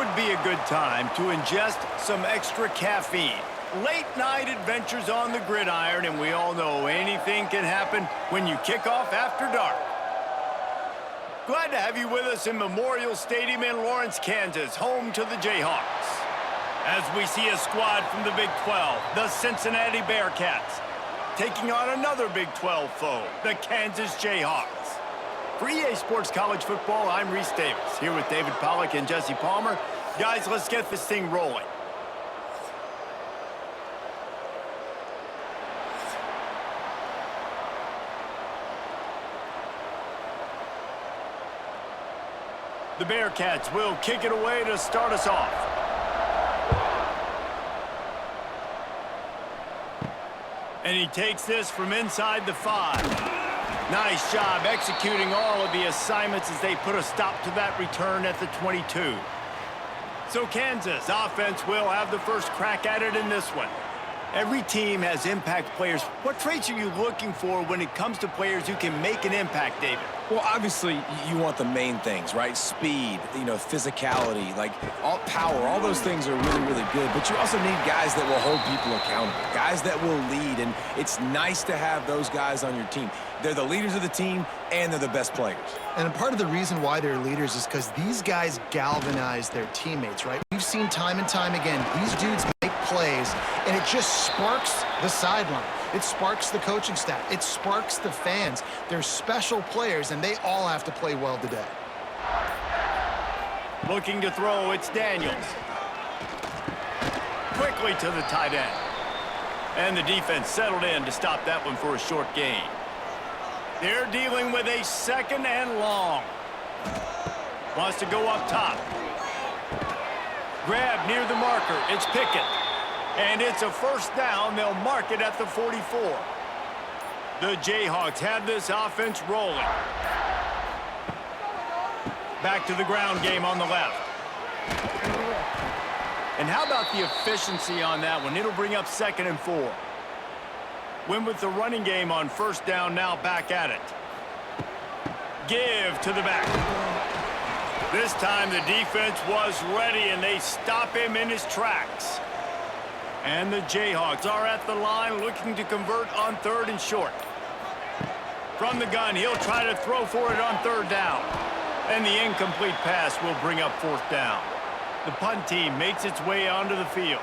would be a good time to ingest some extra caffeine. Late night adventures on the gridiron, and we all know anything can happen when you kick off after dark. Glad to have you with us in Memorial Stadium in Lawrence, Kansas, home to the Jayhawks. As we see a squad from the Big 12, the Cincinnati Bearcats, taking on another Big 12 foe, the Kansas Jayhawks. For EA Sports College Football, I'm Reese Davis, here with David Pollack and Jesse Palmer. Guys, let's get this thing rolling. The Bearcats will kick it away to start us off. And he takes this from inside the 5. Nice job executing all of the assignments as they put a stop to that return at the 22. So Kansas offense will have the first crack at it in this one. Every team has impact players. What traits are you looking for when it comes to players who can make an impact, David? Well, obviously, you want the main things, right? Speed, physicality, like all power, all those things are really, really good. But you also need guys that will hold people accountable, guys that will lead, and it's nice to have those guys on your team. They're the leaders of the team, and they're the best players. And part of the reason why they're leaders is because these guys galvanize their teammates, right? We've seen time and time again, these dudes make plays, and it just sparks the sideline. It sparks the coaching staff. It sparks the fans. They're special players, and they all have to play well today. Looking to throw, it's Daniels. Quickly to the tight end. And the defense settled in to stop that one for a short gain. They're dealing with a second and long. Wants to go up top. Grab near the marker. It's Pickett. And it's a first down. They'll mark it at the 44. The Jayhawks have this offense rolling. Back to the ground game on the left. And how about the efficiency on that one? It'll bring up 2nd and 4. Win with the running game on first down, now back at it. Give to the back. This time the defense was ready, and they stop him in his tracks. And the Jayhawks are at the line looking to convert on 3rd and short. From the gun, he'll try to throw for it on 3rd down. And the incomplete pass will bring up 4th down. The punt team makes its way onto the field.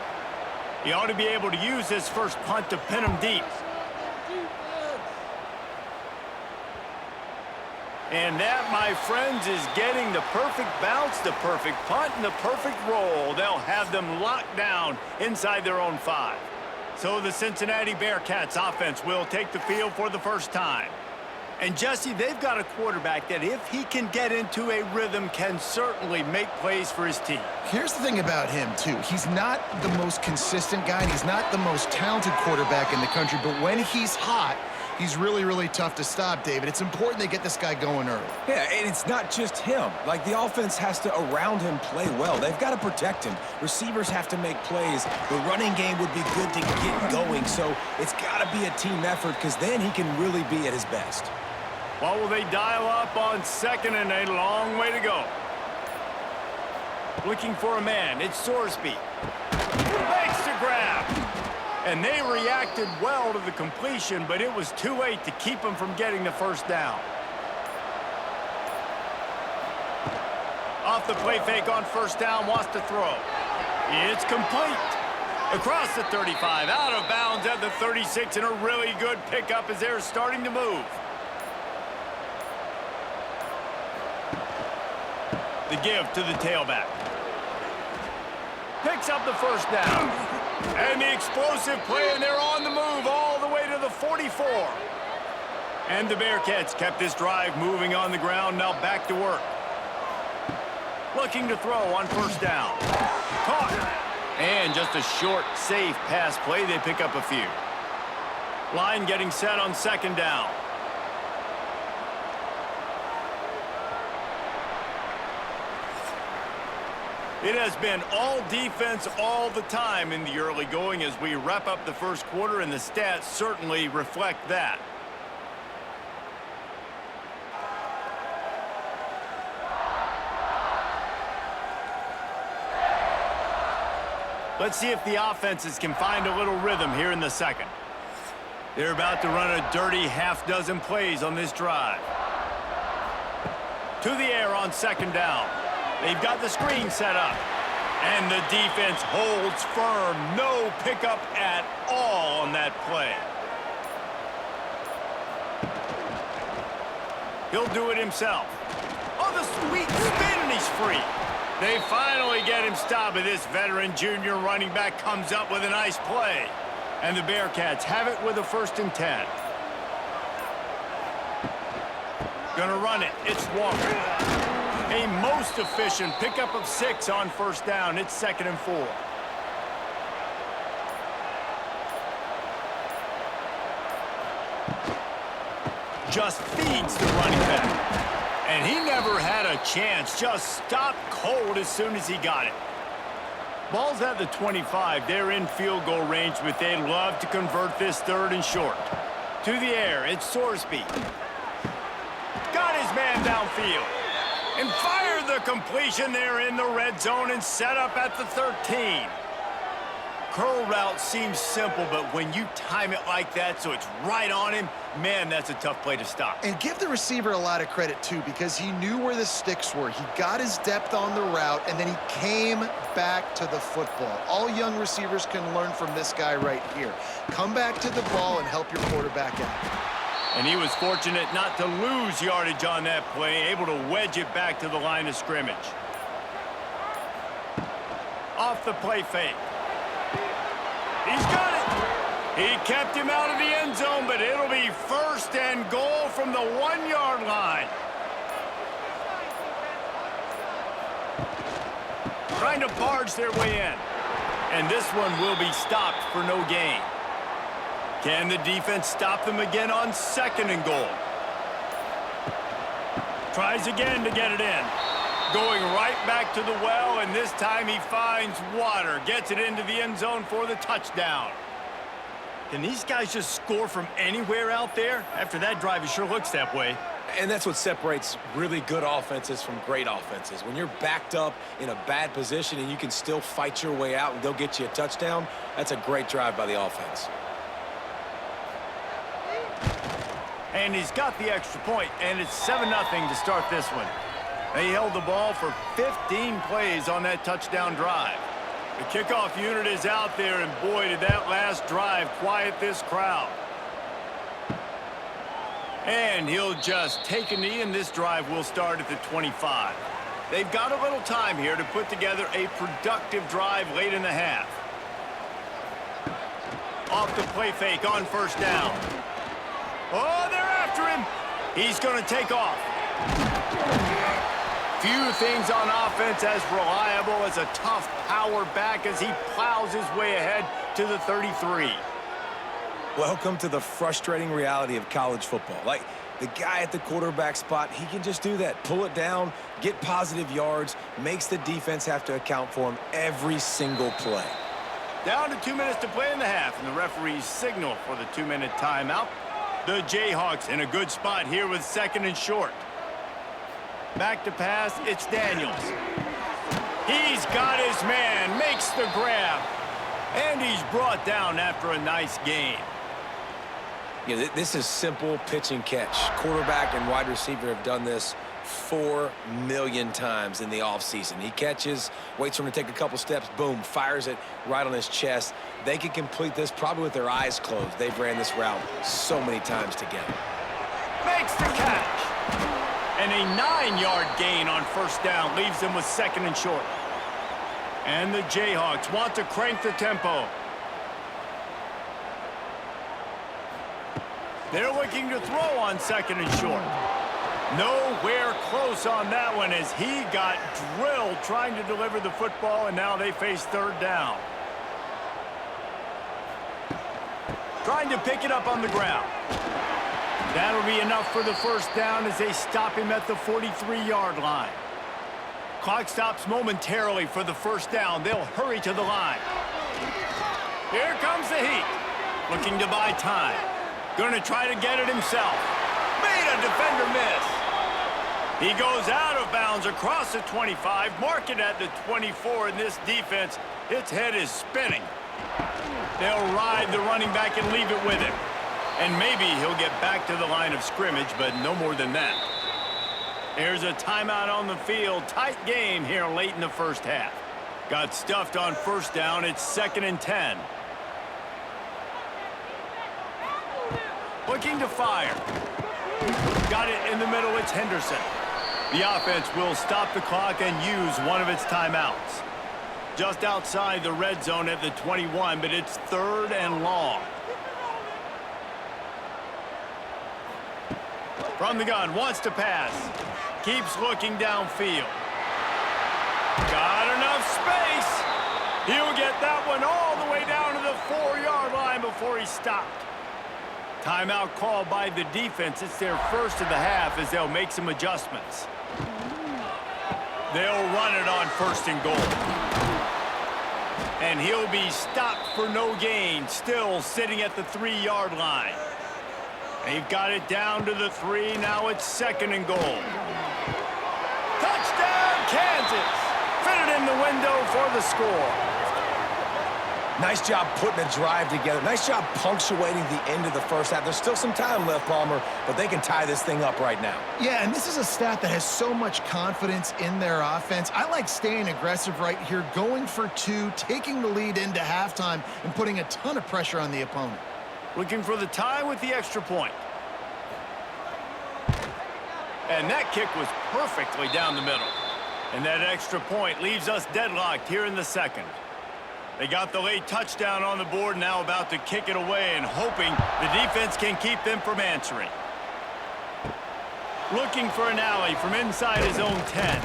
He ought to be able to use this first punt to pin him deep. And that, my friends, is getting the perfect bounce, the perfect punt, and the perfect roll. They'll have them locked down inside their own 5. So the Cincinnati Bearcats offense will take the field for the first time. And Jesse, they've got a quarterback that, if he can get into a rhythm, can certainly make plays for his team. Here's the thing about him, too. He's not the most consistent guy, and he's not the most talented quarterback in the country, but when he's hot, he's really, really tough to stop, David. It's important they get this guy going early. Yeah, and it's not just him. Like, the offense has to, around him, play well. They've got to protect him. Receivers have to make plays. The running game would be good to get going, so it's got to be a team effort, because then he can really be at his best. Well, will they dial up on 2nd and a long way to go? Looking for a man. It's Sorsby. Makes the grab. And they reacted well to the completion, but it was too late to keep him from getting the first down. Off the play fake on first down, wants to throw. It's complete. Across the 35, out of bounds at the 36, and a really good pickup as they're starting to move. The give to the tailback. Picks up the first down. And the explosive play, and they're on the move all the way to the 44. And the Bearcats kept this drive moving on the ground, now back to work. Looking to throw on first down. Caught. And just a short, safe pass play. They pick up a few. Line getting set on 2nd down. It has been all defense all the time in the early going as we wrap up the first quarter, and the stats certainly reflect that. Let's see if the offenses can find a little rhythm here in the second. They're about to run a dirty half-dozen plays on this drive. To the air on second down. They've got the screen set up. And the defense holds firm. No pickup at all on that play. He'll do it himself. Oh, the sweet spin, and he's free. They finally get him stopped, but this veteran junior running back comes up with a nice play. And the Bearcats have it with a 1st and 10. Gonna run it. It's Walker. A most efficient pickup of 6 on 1st down. It's 2nd and 4. Just feeds the running back. And he never had a chance. Just stopped cold as soon as he got it. Ball's at the 25. They're in field goal range, but they'd love to convert this 3rd and short. To the air, it's Sorsby. Got his man downfield. And fired the completion there in the red zone and set up at the 13. Curl route seems simple, but when you time it like that so it's right on him, man, that's a tough play to stop. And give the receiver a lot of credit, too, because he knew where the sticks were. He got his depth on the route, and then he came back to the football. All young receivers can learn from this guy right here. Come back to the ball and help your quarterback out. And he was fortunate not to lose yardage on that play, able to wedge it back to the line of scrimmage. Off the play fake. He's got it. He kept him out of the end zone, but it'll be 1st and goal from the 1-yard line. Trying to barge their way in. And this one will be stopped for no gain. Can the defense stop them again on 2nd and goal? Tries again to get it in. Going right back to the well, and this time he finds water. Gets it into the end zone for the touchdown. Can these guys just score from anywhere out there? After that drive, it sure looks that way. And that's what separates really good offenses from great offenses. When you're backed up in a bad position and you can still fight your way out and they'll get you a touchdown, that's a great drive by the offense. And he's got the extra point, and it's 7-0 to start this one. They held the ball for 15 plays on that touchdown drive. The kickoff unit is out there, and boy, did that last drive quiet this crowd. And he'll just take a knee, and this drive will start at the 25. They've got a little time here to put together a productive drive late in the half. Off the play fake on 1st down. Oh, they're after him. He's going to take off. Few things on offense as reliable as a tough power back as he plows his way ahead to the 33. Welcome to the frustrating reality of college football. Like, the guy at the quarterback spot, he can just do that. Pull it down, get positive yards, makes the defense have to account for him every single play. Down to 2 minutes to play in the half, and the referees signal for the 2-minute timeout. The Jayhawks in a good spot here with 2nd and short. Back to pass, it's Daniels. He's got his man, makes the grab, and he's brought down after a nice gain. Yeah, this is simple pitch and catch. Quarterback and wide receiver have done this 4 million times in the offseason. He catches, waits for him to take a couple steps, boom, fires it right on his chest. They can complete this probably with their eyes closed. They've ran this route so many times together. Makes the catch. And a 9-yard gain on 1st down leaves them with 2nd and short. And the Jayhawks want to crank the tempo. They're looking to throw on 2nd and short. Nowhere close on that one as he got drilled trying to deliver the football, and now they face 3rd down. Trying to pick it up on the ground. That'll be enough for the 1st down as they stop him at the 43-yard line. Clock stops momentarily for the 1st down. They'll hurry to the line. Here comes the heat. Looking to buy time. Going to try to get it himself. Made a defender miss. He goes out of bounds across the 25, mark it at the 24, and this defense, its head is spinning. They'll ride the running back and leave it with him. And maybe he'll get back to the line of scrimmage, but no more than that. Here's a timeout on the field. Tight game here late in the first half. Got stuffed on first down. It's 2nd and 10. Looking to fire. Got it in the middle. It's Henderson. The offense will stop the clock and use one of its timeouts. Just outside the red zone at the 21, but it's 3rd and long. From the gun, wants to pass. Keeps looking downfield. Got enough space. He'll get that one all the way down to the 4-yard line before he stopped. Timeout called by the defense. It's their first of the half as they'll make some adjustments. They'll run it on 1st and goal. And he'll be stopped for no gain, still sitting at the 3-yard line. They've got it down to the 3. Now it's 2nd and goal. Touchdown, Kansas! Fitted in the window for the score. Nice job putting a drive together. Nice job punctuating the end of the first half. There's still some time left, Palmer, but they can tie this thing up right now. Yeah, and this is a stat that has so much confidence in their offense. I like staying aggressive right here, going for 2, taking the lead into halftime, and putting a ton of pressure on the opponent. Looking for the tie with the extra point. And that kick was perfectly down the middle. And that extra point leaves us deadlocked here in the second. They got the late touchdown on the board, now about to kick it away and hoping the defense can keep them from answering. Looking for an alley from inside his own 10.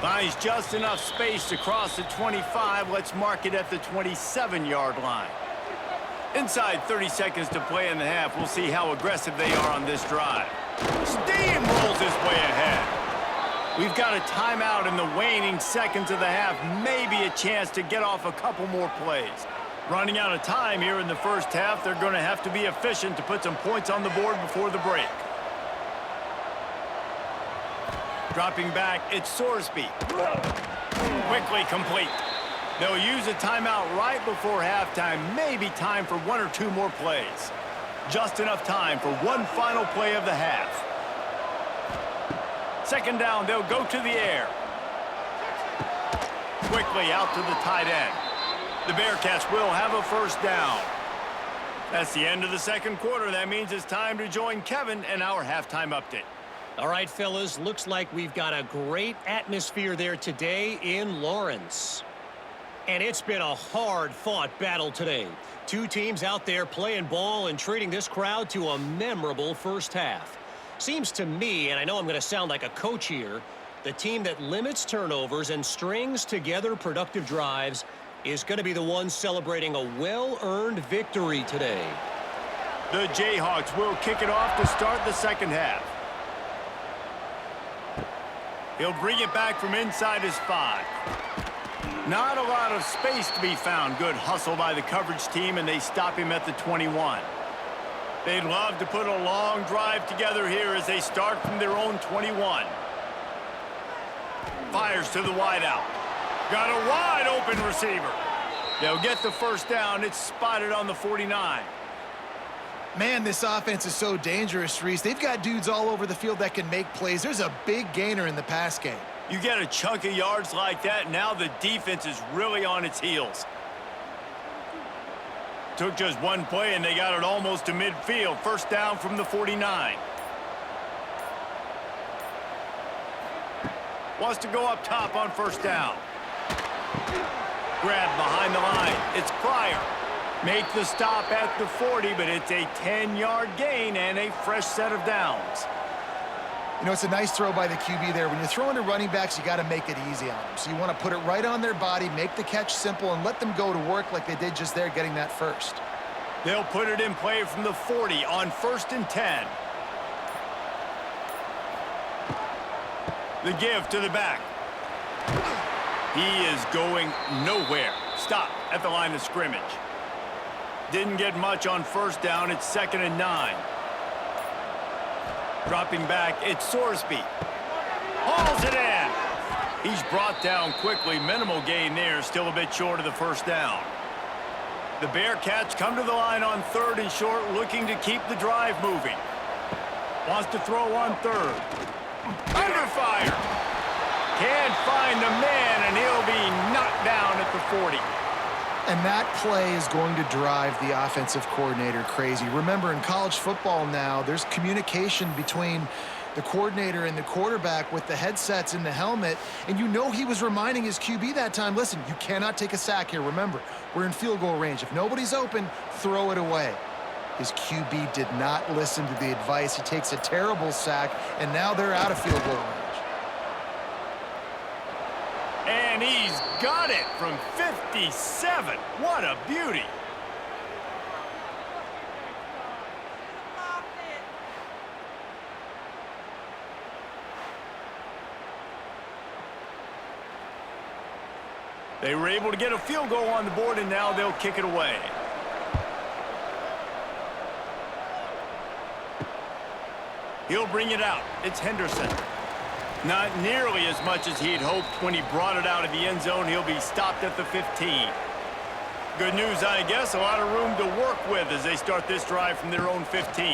Finds just enough space to cross the 25. Let's mark it at the 27-yard line. Inside 30 seconds to play in the half. We'll see how aggressive they are on this drive. Steamrolls his way ahead. We've got a timeout in the waning seconds of the half. Maybe a chance to get off a couple more plays. Running out of time here in the first half. They're going to have to be efficient to put some points on the board before the break. Dropping back, it's Sorsby. Quickly complete. They'll use a timeout right before halftime. Maybe time for 1 or 2 more plays. Just enough time for one final play of the half. 2nd down, they'll go to the air. Quickly out to the tight end. The Bearcats will have a 1st down. That's the end of the second quarter. That means it's time to join Kevin and our halftime update. All right, fellas, looks like we've got a great atmosphere there today in Lawrence. And it's been a hard-fought battle today. 2 teams out there playing ball and treating this crowd to a memorable first half. Seems to me, and I know I'm going to sound like a coach here, the team that limits turnovers and strings together productive drives is going to be the one celebrating a well-earned victory today. The Jayhawks will kick it off to start the second half. He'll bring it back from inside his 5. Not a lot of space to be found. Good hustle by the coverage team, and they stop him at the 21. They'd love to put a long drive together here as they start from their own 21. Fires to the wideout. Got a wide open receiver. They'll get the 1st down. It's spotted on the 49. Man, this offense is so dangerous, Reese. They've got dudes all over the field that can make plays. There's a big gainer in the pass game. You get a chunk of yards like that, now the defense is really on its heels. Took just one play, and they got it almost to midfield. 1st down from the 49. Wants to go up top on 1st down. Grab behind the line. It's Pryor. Make the stop at the 40, but it's a 10-yard gain and a fresh set of downs. You know, it's a nice throw by the QB there. When you're throwing to running backs, you got to make it easy on them. So you want to put it right on their body, make the catch simple, and let them go to work like they did just there, getting that 1st. They'll put it in play from the 40 on 1st and 10. The give to the back. He is going nowhere. Stop at the line of scrimmage. Didn't get much on 1st down. It's 2nd and 9. Dropping back, it's Sorsby. Hauls it in. He's brought down quickly. Minimal gain there. Still a bit short of the first down. The Bearcats come to the line on 3rd and short, looking to keep the drive moving. Wants to throw on 3rd. Under fire. Can't find the man, and he'll be knocked down at the 40. And that play is going to drive the offensive coordinator crazy. Remember, in college football now, there's communication between the coordinator and the quarterback with the headsets in the helmet, and you know he was reminding his QB that time, listen, you cannot take a sack here. Remember, we're in field goal range. If nobody's open, throw it away. His QB did not listen to the advice. He takes a terrible sack, and now they're out of field goal range. And he's got it from 57. What a beauty. They were able to get a field goal on the board, and now they'll kick it away. He'll bring it out. It's Henderson. Not nearly as much as he'd hoped when he brought it out of the end zone. He'll be stopped at the 15. Good news, I guess. A lot of room to work with as they start this drive from their own 15.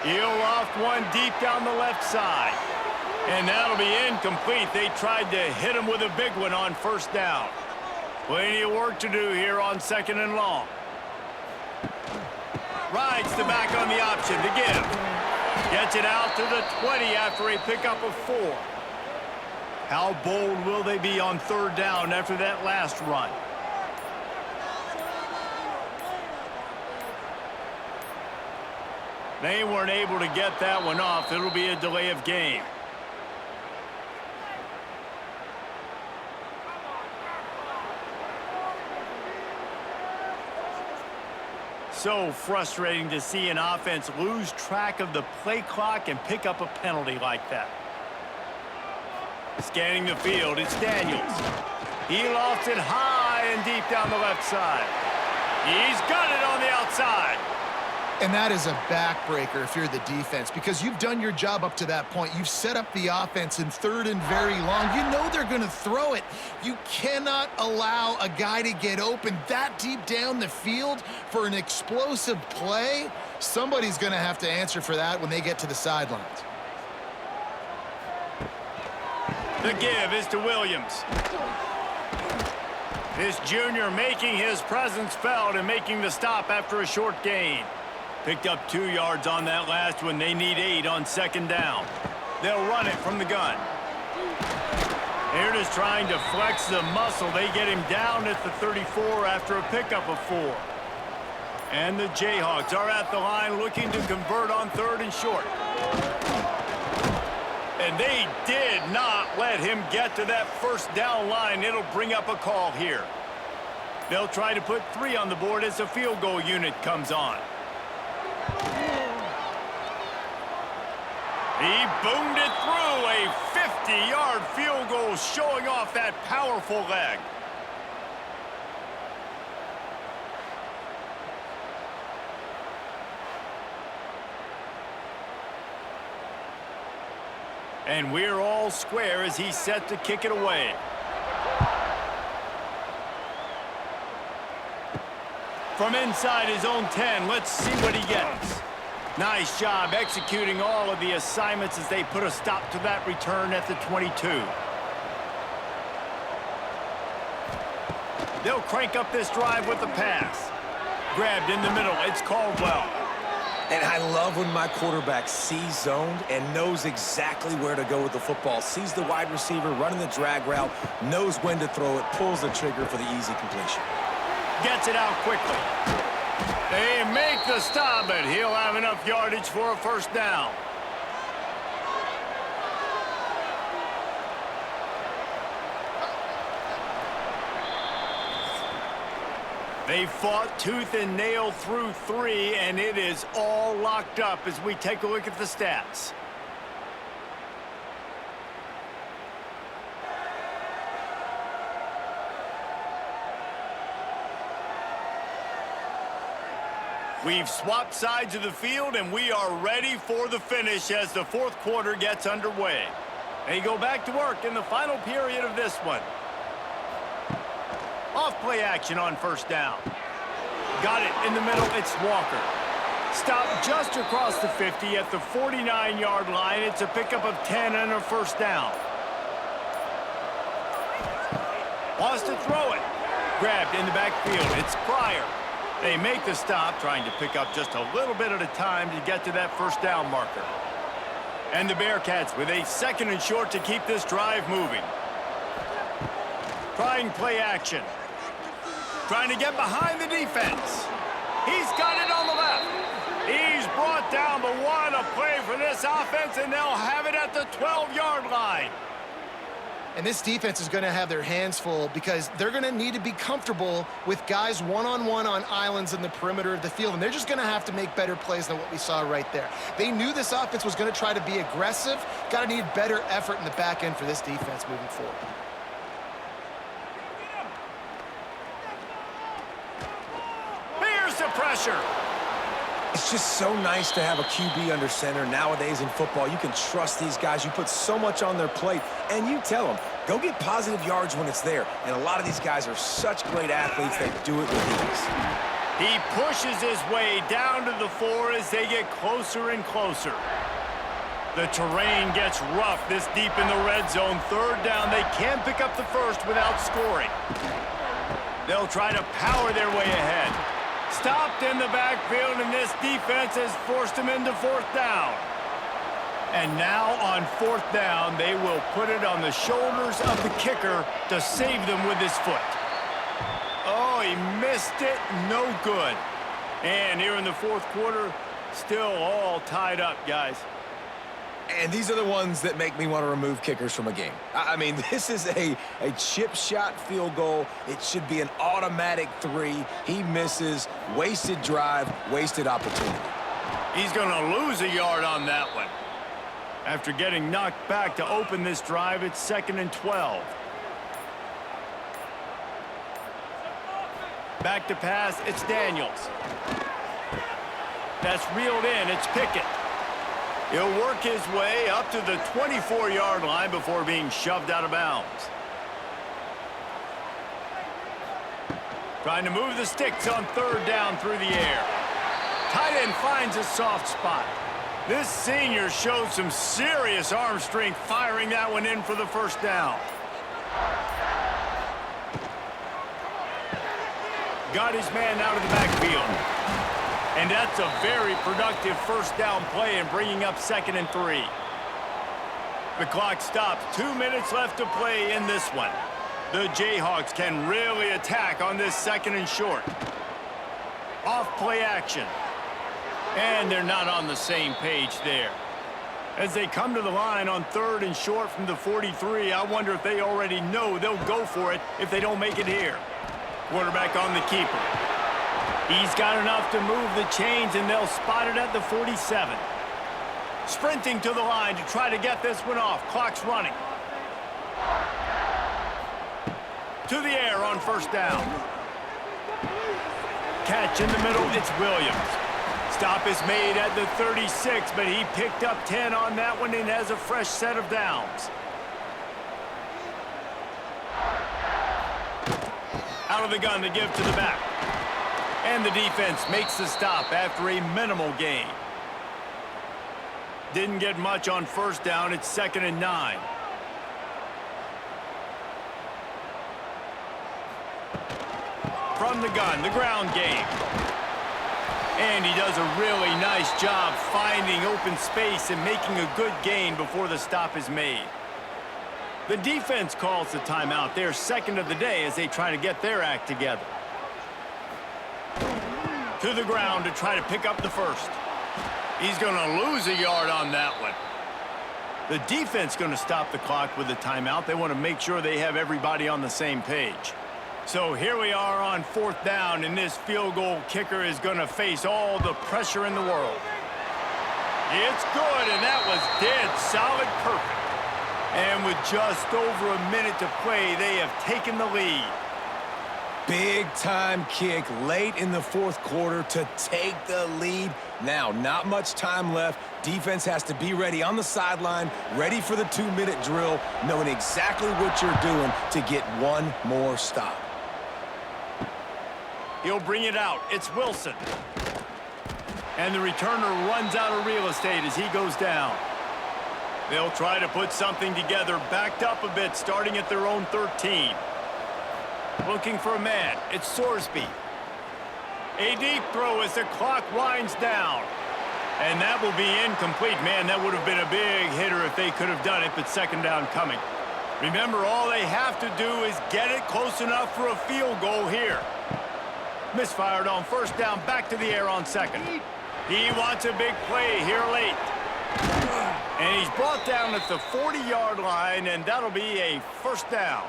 He'll loft one deep down the left side. And that'll be incomplete. They tried to hit him with a big one on 1st down. Plenty of work to do here on 2nd and long. Rides the back on the option to give. Gets it out to the 20 after a pickup of 4. How bold will they be on 3rd down after that last run? They weren't able to get that one off. It'll be a delay of game. So frustrating to see an offense lose track of the play clock and pick up a penalty like that. Scanning the field, it's Daniels. He lofts it high and deep down the left side. He's got it on the outside. And that is a backbreaker if you're the defense, because you've done your job up to that point. You've set up the offense in 3rd and very long. You know they're going to throw it. You cannot allow a guy to get open that deep down the field for an explosive play. Somebody's going to have to answer for that when they get to the sidelines. The give is to Williams. This junior making his presence felt and making the stop after a short gain. Picked up 2 yards on that last one. They need 8 on 2nd down. They'll run it from the gun. They're just trying to flex the muscle. They get him down at the 34 after a pickup of 4. And the Jayhawks are at the line looking to convert on 3rd and short. And they did not let him get to that 1st down line. It'll bring up a call here. They'll try to put 3 on the board as the field goal unit comes on. He boomed it through, a 50-yard field goal showing off that powerful leg. And we're all square as he's set to kick it away. From inside his own 10, let's see what he gets. Nice job executing all of the assignments as they put a stop to that return at the 22. They'll crank up this drive with the pass. Grabbed in the middle, it's Caldwell. And I love when my quarterback sees zoned and knows exactly where to go with the football. Sees the wide receiver running the drag route, knows when to throw it, pulls the trigger for the easy completion. Gets it out quickly. They make the stop, but he'll have enough yardage for a 1st down. They fought tooth and nail through 3, and it is all locked up as we take a look at the stats. We've swapped sides of the field, and we are ready for the finish as the fourth quarter gets underway. They go back to work in the final period of this one. Off-play action on first down. Got it in the middle. It's Walker. Stop just across the 50 at the 49-yard line. It's a pickup of 10 and a first down. Wants to throw it. Grabbed in the backfield. It's Pryor. They make the stop, trying to pick up just a little bit at a time to get to that first down marker. And the Bearcats with a second and short to keep this drive moving. Trying play action. Trying to get behind the defense. He's got it on the left. He's brought down, but what a play for this offense, and they'll have it at the 12-yard line. And this defense is going to have their hands full because they're going to need to be comfortable with guys one-on-one on islands in the perimeter of the field, and they're just going to have to make better plays than what we saw right there. They knew this offense was going to try to be aggressive. Got to need better effort in the back end for this defense moving forward. Here's the pressure. It's just so nice to have a QB under center. Nowadays in football, you can trust these guys. You put so much on their plate, and you tell them, go get positive yards when it's there. And a lot of these guys are such great athletes that do it with ease. He pushes his way down to the 4 as they get closer and closer. The terrain gets rough this deep in the red zone. Third down, they can't pick up the first without scoring. They'll try to power their way ahead. Stopped in the backfield, and this defense has forced him into fourth down. And now on fourth down, they will put it on the shoulders of the kicker to save them with his foot. Oh, he missed it. No good. And here in the fourth quarter, still all tied up, guys. And these are the ones that make me want to remove kickers from a game. I mean, this is a chip shot field goal. It should be an automatic 3. He misses. Wasted drive, wasted opportunity. He's going to lose a yard on that one. After getting knocked back to open this drive, it's 2nd and 12. Back to pass, it's Daniels. That's reeled in, it's Pickett. He'll work his way up to the 24-yard line before being shoved out of bounds. Trying to move the sticks on third down through the air. Tight end finds a soft spot. This senior showed some serious arm strength firing that one in for the first down. Got his man out of the backfield. And that's a very productive first down play in bringing up 2nd and 3. The clock stops. 2 minutes left to play in this one. The Jayhawks can really attack on this 2nd and short. Off play action. And they're not on the same page there. As they come to the line on 3rd and short from the 43, I wonder if they already know they'll go for it if they don't make it here. Quarterback on the keeper. He's got enough to move the chains, and they'll spot it at the 47. Sprinting to the line to try to get this one off. Clock's running. To the air on first down. Catch in the middle, it's Williams. Stop is made at the 36, but he picked up 10 on that one and has a fresh set of downs. Out of the gun to give to the back. And the defense makes the stop after a minimal gain. Didn't get much on first down. It's 2nd and 9. From the gun, the ground game. And he does a really nice job finding open space and making a good gain before the stop is made. The defense calls the timeout. They're second of the day as they try to get their act together. To the ground to try to pick up the first. He's going to lose a yard on that one. The defense going to stop the clock with a timeout. They want to make sure they have everybody on the same page. So here we are on fourth down, and this field goal kicker is going to face all the pressure in the world. It's good, and that was dead solid perfect. And with just over a minute to play, they have taken the lead. Big-time kick late in the fourth quarter to take the lead. Now, not much time left. Defense has to be ready on the sideline, ready for the 2-minute drill, knowing exactly what you're doing to get one more stop. He'll bring it out. It's Wilson. And the returner runs out of real estate as he goes down. They'll try to put something together, backed up a bit, starting at their own 13. Looking for a man. It's Sorsby. A deep throw as the clock winds down. And that will be incomplete. Man, that would have been a big hitter if they could have done it, but second down coming. Remember, all they have to do is get it close enough for a field goal here. Misfired on first down, back to the air on second. He wants a big play here late. And he's brought down at the 40-yard line, and that'll be a first down.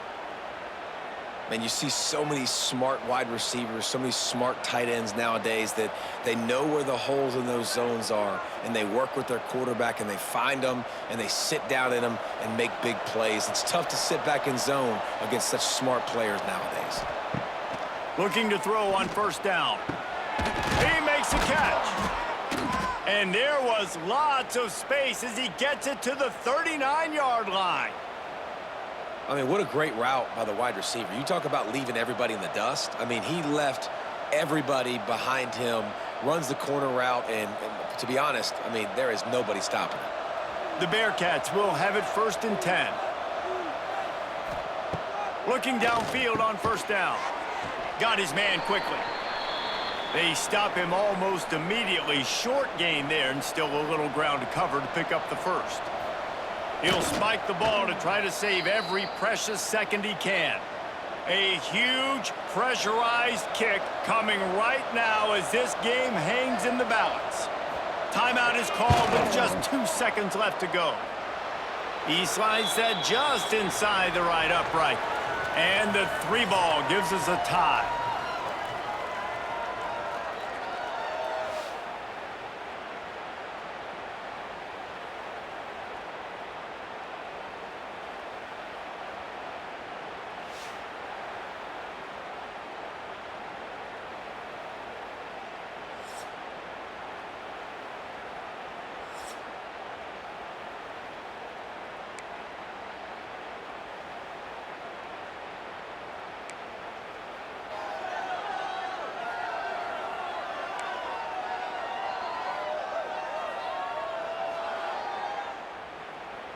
Man, you see so many smart wide receivers, so many smart tight ends nowadays that they know where the holes in those zones are, and they work with their quarterback, and they find them, and they sit down in them and make big plays. It's tough to sit back in zone against such smart players nowadays. Looking to throw on first down. He makes a catch. And there was lots of space as he gets it to the 39-yard line. I mean, what a great route by the wide receiver. You talk about leaving everybody in the dust. I mean, he left everybody behind him, runs the corner route, and to be honest, I mean, there is nobody stopping him. The Bearcats will have it 1st and 10. Looking downfield on first down. Got his man quickly. They stop him almost immediately. Short gain there, and still a little ground to cover to pick up the first. He'll spike the ball to try to save every precious second he can. A huge pressurized kick coming right now as this game hangs in the balance. Timeout is called with just 2 seconds left to go. He slides that just inside the right upright. And the 3 ball gives us a tie.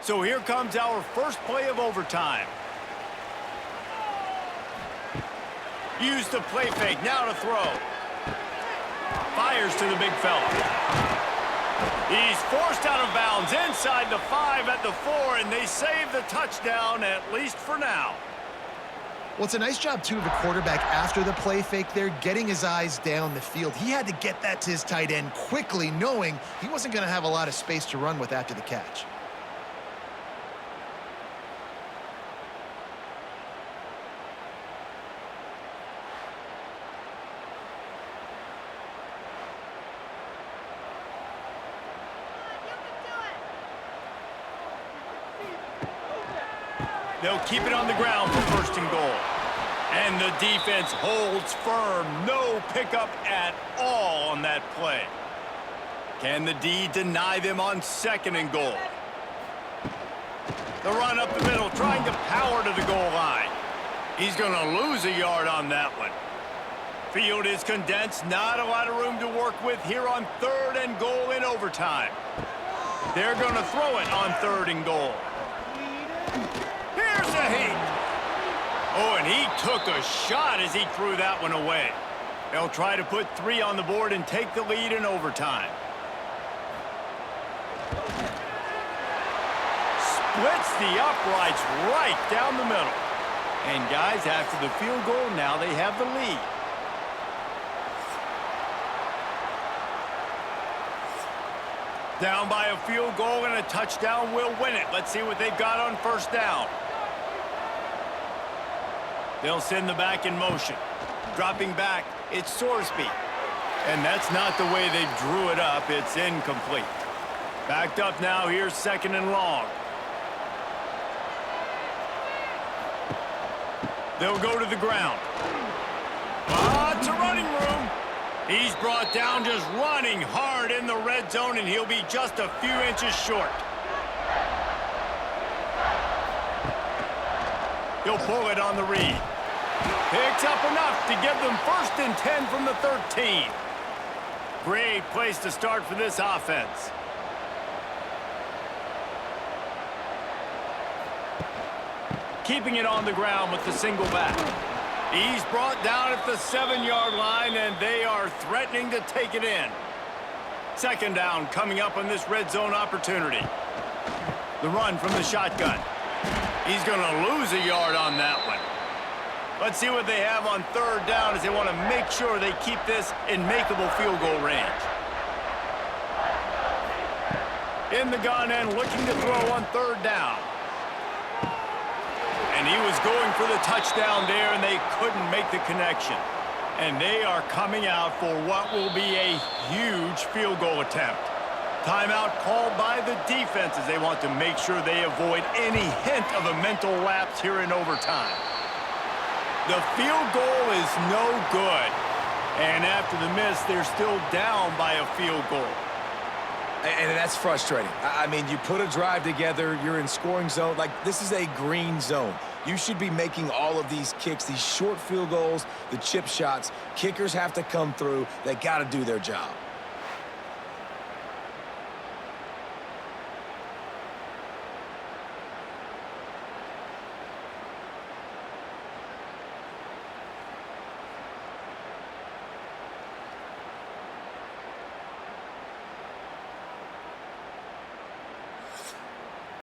So here comes our first play of overtime. Use the play fake, now to throw. Fires to the big fella. He's forced out of bounds inside the 5 at the 4, and they save the touchdown, at least for now. Well, it's a nice job, too, of the quarterback after the play fake there, getting his eyes down the field. He had to get that to his tight end quickly, knowing he wasn't going to have a lot of space to run with after the catch. They'll keep it on the ground for 1st and goal. And the defense holds firm. No pickup at all on that play. Can the D deny them on 2nd and goal? The run up the middle, trying to power to the goal line. He's going to lose a yard on that one. Field is condensed. Not a lot of room to work with here on 3rd and goal in overtime. They're going to throw it on 3rd and goal. Here's a heat. Oh, and he took a shot as he threw that one away. They'll try to put 3 on the board and take the lead in overtime. Splits the uprights right down the middle. And guys, after the field goal, now they have the lead. Down by a field goal and a touchdown will win it. Let's see what they've got on first down. They'll send the back in motion. Dropping back, it's Sorsby. And that's not the way they drew it up. It's incomplete. Backed up now, here's 2nd and long. They'll go to the ground. It's a running room. He's brought down just running hard in the red zone, and he'll be just a few inches short. He'll pull it on the read. Picks up enough to give them 1st and 10 from the 13. Great place to start for this offense. Keeping it on the ground with the single back. He's brought down at the 7-yard line, and they are threatening to take it in. 2nd down coming up on this red zone opportunity. The run from the shotgun. He's going to lose a yard on that one. Let's see what they have on 3rd down as they want to make sure they keep this in makeable field goal range. In the gun and looking to throw on 3rd down. And he was going for the touchdown there, and they couldn't make the connection. And they are coming out for what will be a huge field goal attempt. Timeout called by the defense as they want to make sure they avoid any hint of a mental lapse here in overtime. The field goal is no good. And after the miss, they're still down by a field goal. And that's frustrating. I mean, you put a drive together, you're in scoring zone. Like, this is a green zone. You should be making all of these kicks, these short field goals, the chip shots. Kickers have to come through. They got to do their job.